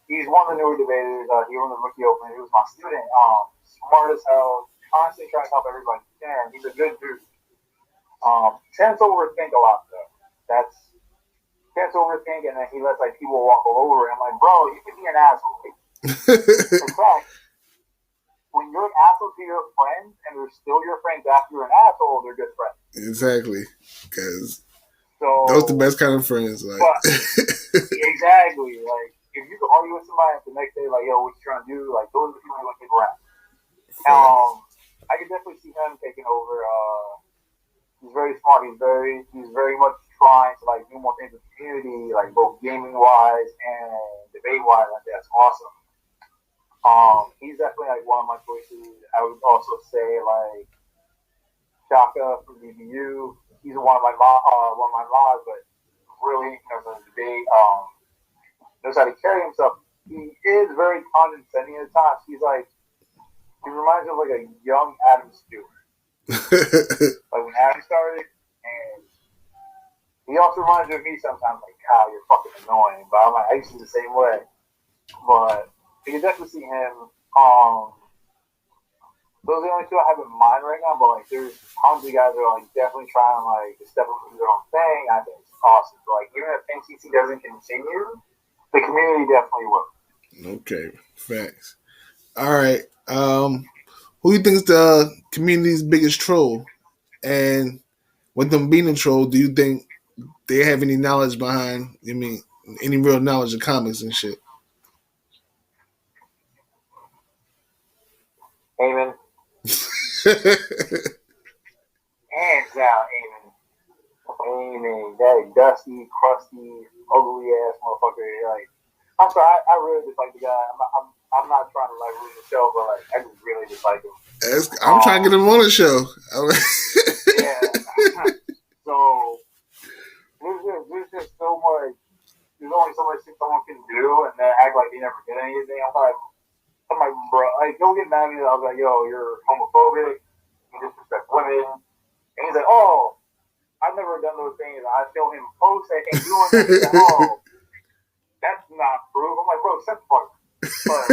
he's one of the newer debaters. He won the rookie open. He was my student. Smart as hell. Constantly trying to help everybody. Damn, he's a good dude. Tends to overthink a lot though. Tends to overthink, and then he lets like people walk all over him. Like, bro, you can be an asshole. In fact, when you're an asshole to your friends and they're still your friends after you're an asshole, they're good friends. Exactly, because those are the best kind of friends. Like, exactly. Like, if you can argue with somebody the next day, like, yo, what you trying to do? Like, those are the people you want to keep around. I can definitely see him taking over. He's very smart. He's very much trying to like do more things with the community, like both gaming wise and debate wise. Like, that's awesome. He's definitely like one of my choices. I would also say like Shaka from DBU. He's one of my mods, but really knows how to debate. Knows how to carry himself. He is very condescending at times. He reminds me of like a young Adam Stewart. Like when Adam started, and he also reminds me of me sometimes. Like, God, you're fucking annoying. But I'm like, I used to be the same way. But you can definitely see him. Those are the only two I have in mind right now. But like, there's tons of guys that are like definitely trying like to step up and do their own thing. I think it's awesome. So, like, even if NCC doesn't continue, the community definitely will. Okay, facts. All right. Who do you think is the community's biggest troll? And with them being a troll, do you think they have any knowledge behind? Any real knowledge of comics and shit? Amen. Hands down, amen. Amen. That dusty, crusty, ugly ass motherfucker. Like, I'm sorry, I really dislike the guy. I'm not trying to like ruin the show, but like, I just really dislike him. I'm trying to get him on the show. Yeah. So there's just so much. There's only so much someone can do, and then act like they never did anything. I'm like, bro, like, don't get mad at me. I was like, yo, you're homophobic. You disrespect women. And he's like, oh, I've never done those things. I show him posts that ain't doing that. He's like, oh, that's not proof. I'm like, bro, shut the fuck up. But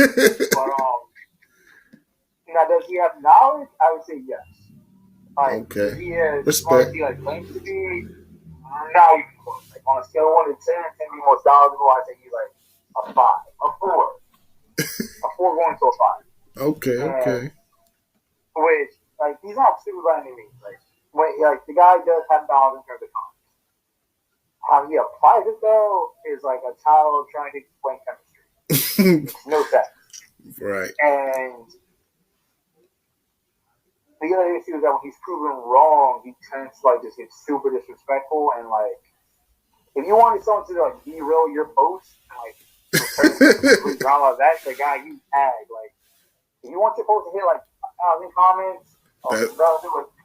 now, does he have knowledge? I would say yes. Like, okay. He has respect. He like claims to be. Now you can close. Like, on a scale of 1 to 10, 10 being most knowledgeable, I think he's like a 5, a 4, a 4 going to a 5. Okay, okay. Which, like, he's not stupid by any means. Like, the guy does have knowledge in terms of comics. How he applies it though is like a child trying to explain chemistry. It's no sense. Right. And the other issue is that when he's proven wrong, he tends to like just get super disrespectful and like, if you wanted someone to like derail your post and like return drama, that's the guy you tag. Like, if you want your post to hit like 1,000 comments,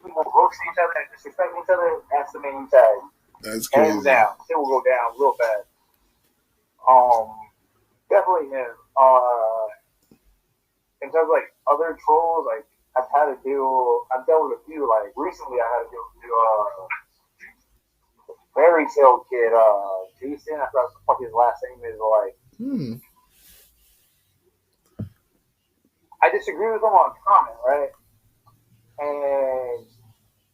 people roasting each other and disrespecting each other, that's the man you tag. That's crazy. Hands down. It will go down real fast. Definitely him. In terms of like other trolls, like I've dealt with a few. Like recently, I had to deal with Fairy Tale kid, Jason. I forgot what the fuck his last name is. Like, I disagree with him on comment, right? And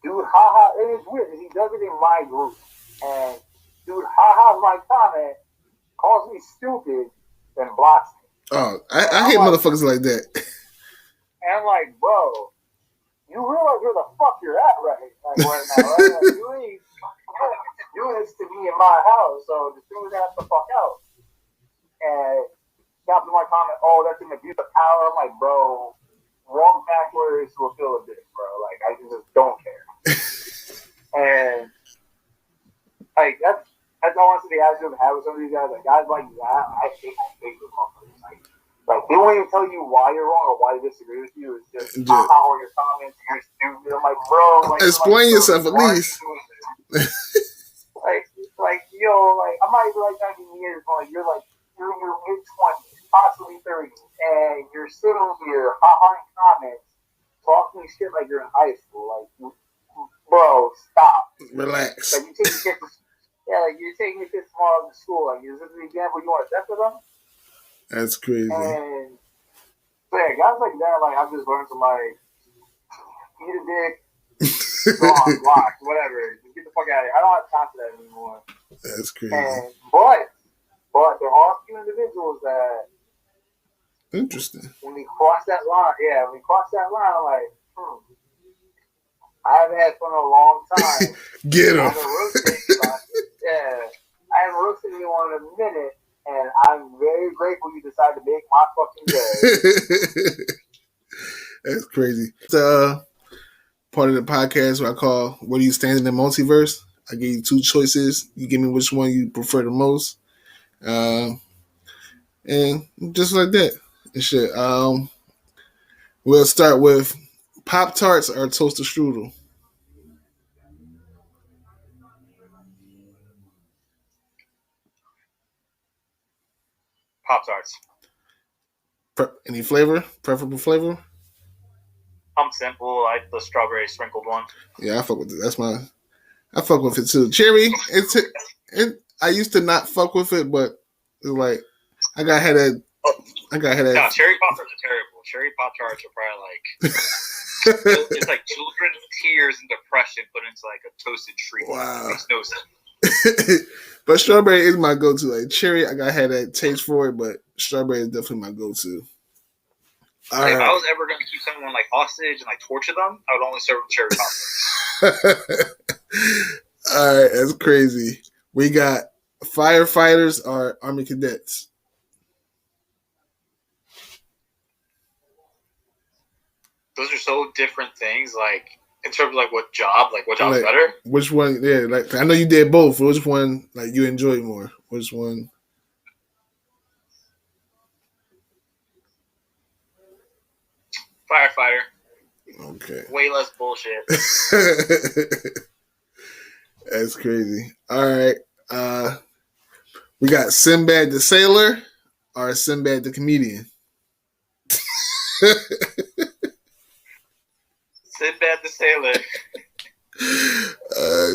dude, haha, it is weird because he does it in my group. And dude, haha, my comment, calls me stupid, then blocks me. Oh, I hate motherfuckers like that. And I'm like, bro, you realize where the fuck you're at right now, right? Like, you ain't doing this to me in my house, so just do that the fuck out. And got to my comment, oh, that's an abuse of power. I'm like, bro, walk backwards to a field of dick, bro. Like, I just don't care. And, like, that's honestly the attitude I have with some of these guys. Like, guys like that, I hate those motherfuckers. Like, they won't even tell you why you're wrong or why they disagree with you. It's just, how your comments, you're stupid. I'm like, bro. Like, explain yourself at least. like, yo, like, I'm not even like 19 years, but like, you're in your mid-20s, possibly 30s, and you're sitting here, comments, talking shit like you're in high school. Like, bro, stop. Relax. Like, you're taking your kids tomorrow to school. Like, is this the example you want to set for them? That's crazy. And so yeah, guys like that, like, I've just learned to like eat a dick, go on, block, whatever. Just get the fuck out of here. I don't have time for that anymore. That's crazy. And, but there are a few individuals that interesting. When we cross that line, I'm like, I haven't had fun in a long time. Get him. I haven't roasted anyone in a minute. And I'm very grateful you decided to make my fucking day. That's crazy. It's part of the podcast where I call "Where Do You Stand in the Multiverse?" I give you two choices. You give me which one you prefer the most, and just like that and shit. We'll start with Pop-Tarts or toaster strudel. Pop-Tarts. Any flavor? Preferable flavor? I'm simple. I like the strawberry sprinkled one. Yeah, I fuck with it. I fuck with it too. Cherry, I used to not fuck with it, but it's like I got had that. No, cherry Pop-Tarts are terrible. Cherry Pop-Tarts are probably like it's like children's tears and depression put into like a toasted treat. Wow, it makes no sense. But strawberry is my go-to. Like cherry, I got had that taste for it, but strawberry is definitely my go-to. Like, if I was ever going to keep someone like hostage and like torture them, I would only serve them cherry Pop-Tarts. All right, that's crazy. We got firefighters or Army cadets. Those are so different things. Like in terms of like what job's better. Which one? Yeah, like I know you did both. Which one like you enjoy more? Which one? Firefighter. Okay. Way less bullshit. That's crazy. All right. We got Sinbad the sailor or Sinbad the comedian. Sinbad the sailor.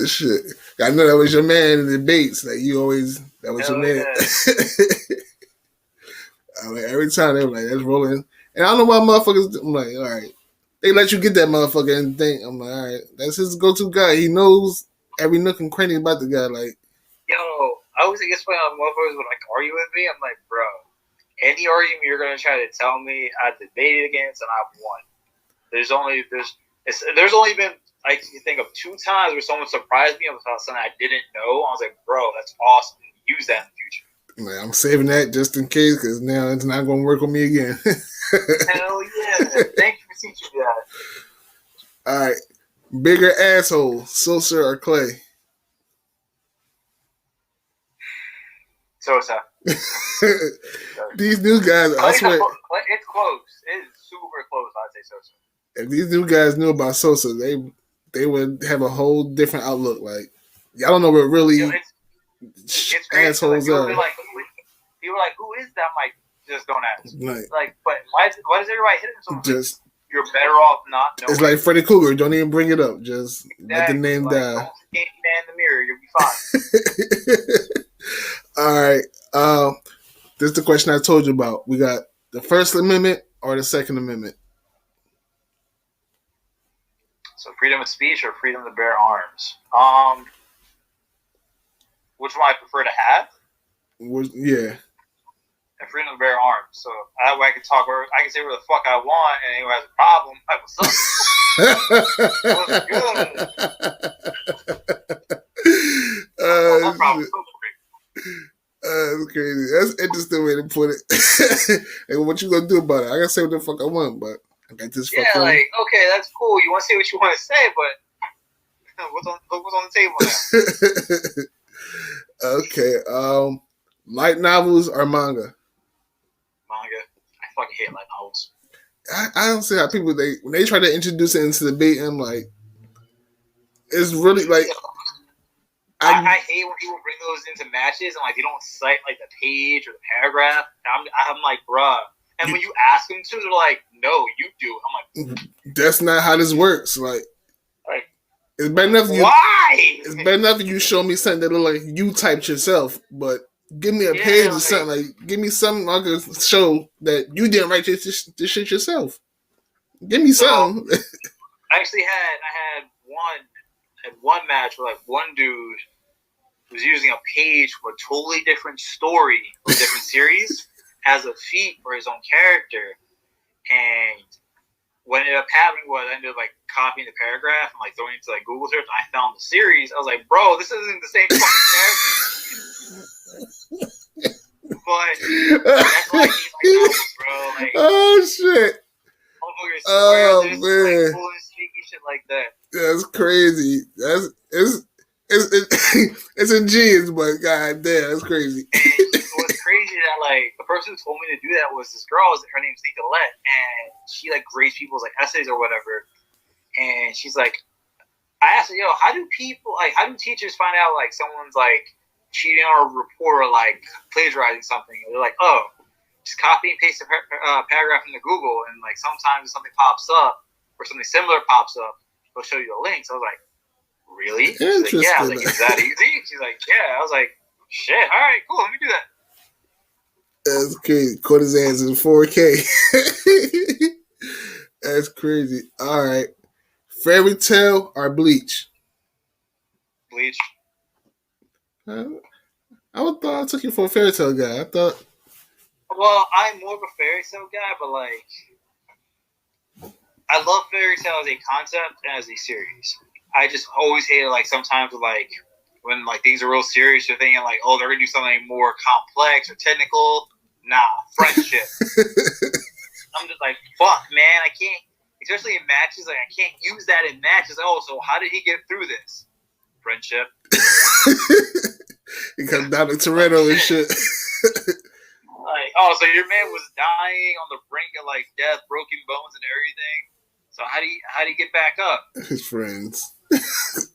Shit. I know that was your man in the debates. Like you always, that was your man. Yeah. Like, every time they were like, "That's Roland," and I don't know why motherfuckers. I'm like, all right, they let you get that motherfucker and think. I'm like, all right, that's his go-to guy. He knows every nook and cranny about the guy. Like, yo, I always get when motherfuckers would like argue with me. I'm like, bro, any argument you're gonna try to tell me I debated against and I've won. There's only been I can think of 2 times where someone surprised me about something I didn't know. I was like, bro, that's awesome. Use that in the future. Like, I'm saving that just in case because now it's not going to work on me again. Hell yeah. Thank you for teaching me that. All right. Bigger asshole, Sosa or Clay? Sosa. These new guys, I swear. It's close. It's super close, I'd say Sosa. If these new guys knew about Sosa, they would have a whole different outlook. Like, y'all don't know what really assholes are. People are like, who is that? I'm like, just don't ask. Like, but why does everybody hit him so much? Just, you're better off not knowing. It's like Freddy Krueger. Don't even bring it up. Just let the name die. Don't see man in the mirror. You'll be fine. All right. This is the question I told you about. We got the First Amendment or the Second Amendment. So freedom of speech or freedom to bear arms? Which one I prefer to have? Yeah. And freedom to bear arms. So that way I can talk I can say where the fuck I want, and anyone has a problem, like, what's up? That's crazy. That's an interesting way to put it. And what you gonna do about it? I gotta say what the fuck I want, but I got this yeah, fucking... like, okay, that's cool. You want to say what you want to say, but what's on the table now? Okay. Light novels or manga? Manga. I fucking hate light novels. I don't see how people when they try to introduce it into the debate, I'm like, it's really like I hate when people bring those into matches and like they don't cite like the page or the paragraph. I'm like, bruh. And when you ask them to, they're like, no, you do. I'm like, that's not how this works. Like it's better enough. It's better enough if you show me something that look like you typed yourself, but give me a page or something. Like, give me something I can show that you didn't write this shit yourself. Give me something. I had one match where like one dude was using a page for a totally different story or different series as a feat for his own character, and what ended up happening was I ended up like copying the paragraph and like throwing it to like Google search, and I found the series. I was like, bro, this isn't the same fucking character. But that's why I hate my novels, bro. Like, oh shit. Oh man. Like, pulling sneaky shit like that. That's crazy. It's ingenious, but goddamn, that's crazy. And what's crazy that like the person who told me to do that was this girl. Her name's Nicolette, and she like grades people's like essays or whatever. And she's like, I asked her, yo, how do teachers find out like someone's like cheating on a report or like plagiarizing something? And they're like, oh, just copy and paste a paragraph into Google, and like sometimes if something pops up or something similar pops up, it'll show you the links. I was like, really? She's like, yeah. I was like, is that easy? She's like, yeah. I was like, shit. All right, cool. Let me do that. That's crazy. Caught his ass in 4K. That's crazy. All right. Fairy Tail or Bleach? Bleach. I took you for a Fairy Tail guy. I thought. Well, I'm more of a Fairy Tail guy, but like, I love Fairy Tail as a concept and as a series. I just always hate it, like, sometimes, like, when, like, things are real serious, you're thinking, like, oh, they're going to do something more complex or technical. Nah, friendship. I'm just like, fuck, man, I can't, especially in matches, like, I can't use that in matches. Oh, so how did he get through this? Friendship. He comes down to Toretto and shit. Like, oh, so your man was dying on the brink of, like, death, broken bones and everything. So how do you get back up? His friends.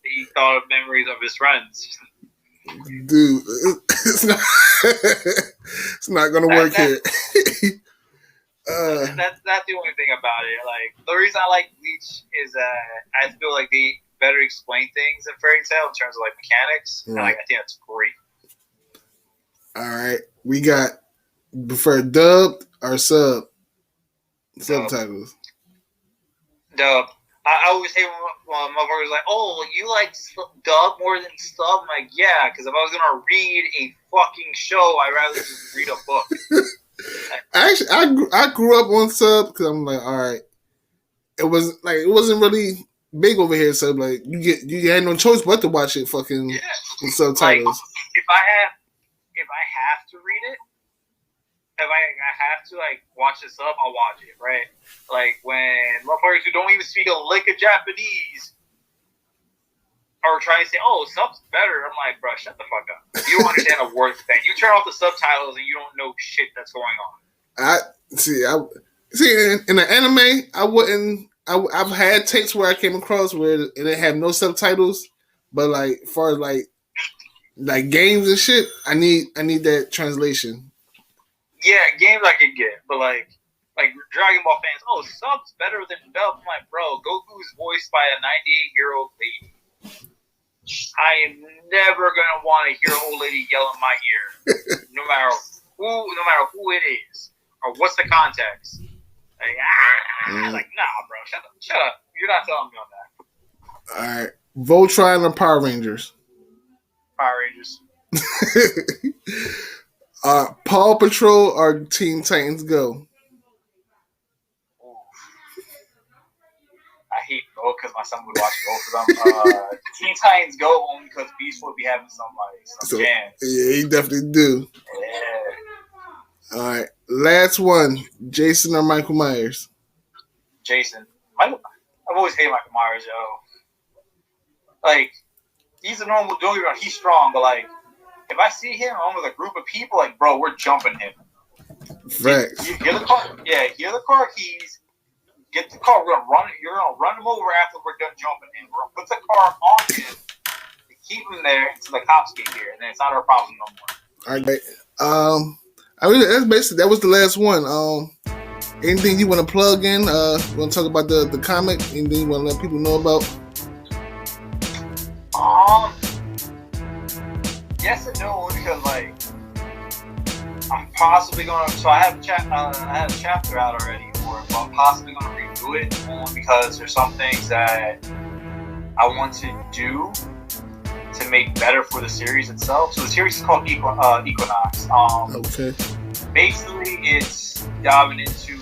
He thought of memories of his friends. Dude, it's not gonna work here. That's the only thing about it. Like, the reason I like Bleach is that I feel like they better explain things in Fairy Tail in terms of like mechanics. Right. And like, I think that's great. All right, we got prefer dubbed or subtitles. Dub. I always hate when motherfuckers like, oh, you like dub more than sub? I'm like, yeah, because if I was gonna read a fucking show, I'd rather just read a book. Actually, I grew up on sub because I'm like, all right, it wasn't really big over here, so like you had no choice but to watch it fucking with subtitles. Like, if I have to read it, if I have to like watch this up, I'll watch it, right? Like when motherfuckers who don't even speak a lick of Japanese are trying to say, "Oh, sub's better," I'm like, bro, shut the fuck up. You don't understand a word thing. You turn off the subtitles and you don't know shit that's going on. In the anime, I wouldn't. I've had tapes where I came across where it had no subtitles, but like as far as like games and shit, I need that translation. Yeah, games I could get, but like Dragon Ball fans, oh, sub's better than dub. I'm like, bro, Goku's voiced by a 98-year-old lady. I am never gonna want to hear an old lady yell in my ear, no matter who it is or what's the context. Like, nah, bro, shut up. You're not telling me on that. All right, Voltron or Power Rangers? Power Rangers. Paw Patrol or Teen Titans Go? I hate both because my son would watch both of them. Teen Titans Go only because Beast would be having some jams. Yeah, he definitely do. Yeah. All right, last one: Jason or Michael Myers? Jason. I've always hated Michael Myers, yo. Like, he's a normal dude. He's strong, but like, if I see him, I'm with a group of people. Like, bro, we're jumping him. Facts. You hear the car? Yeah, hear the car keys. Get the car. We're gonna run. You're gonna run him over after we're done jumping him. We're gonna put the car on him to keep him there until the cops get here, and then it's not our problem no more. All right. I mean, that's basically that was the last one. Anything you want to plug in? You want to talk about the comic? Anything you want to let people know about? Yes and no, because like I'm possibly gonna. So I have a chapter out already for it, but I'm possibly gonna redo it only because there's some things that I want to do to make better for the series itself. So the series is called Equinox. Okay. Basically, it's diving into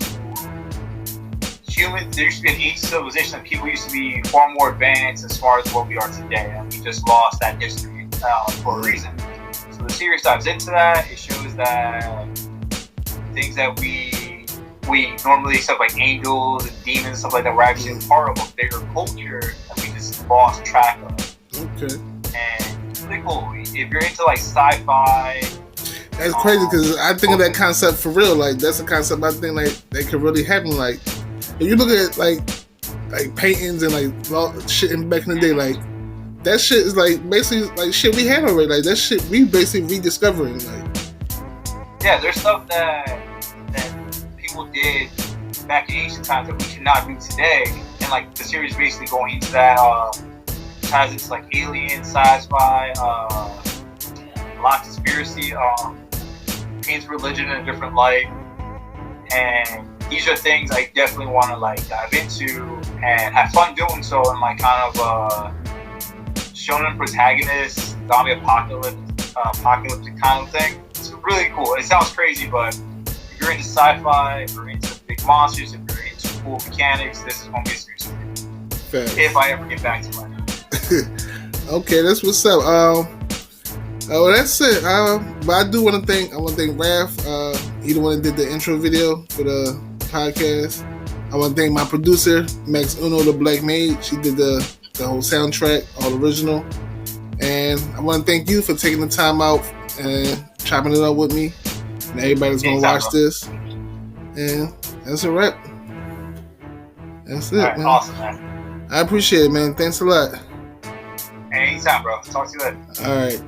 human. There used to be an ancient civilization that people used to be far more advanced as far as what we are today, and we just lost that history for a reason. So the series dives into that. It shows that things that we normally accept, like angels and demons and stuff like that, were actually part of a bigger culture that we just lost track of. Okay. And it's really cool. If you're into like sci-fi, that's crazy because I think of that concept for real. Like that's a concept I think like that could really happen. Like if you look at like paintings and like shit in back in the day, like that shit is like basically like shit we had already. Like that shit we basically rediscovering. Like yeah, there's stuff that people did back in ancient times that we cannot do today, and like the series basically going into that. Ties into like alien, sci-fi, a lot of conspiracy, paints religion in a different light, and these are things I definitely want to like dive into and have fun doing so, and like kind of shonen protagonist, zombie apocalyptic kind of thing. It's really cool. It sounds crazy, but if you're into sci-fi, if you're into big monsters, if you're into cool mechanics, this is going to be a series for you. If I ever get back to my okay, that's what's up. That's it. But I do want to thank Raph. He the one that did the intro video for the podcast. I want to thank my producer Max Uno, the Black Mage. She did the whole soundtrack, all original. And I want to thank you for taking the time out and chopping it up with me. And everybody's gonna watch this. And that's a wrap. That's it, man. Awesome, man. I appreciate it, man. Thanks a lot. Anytime, bro. Talk to you later. All right.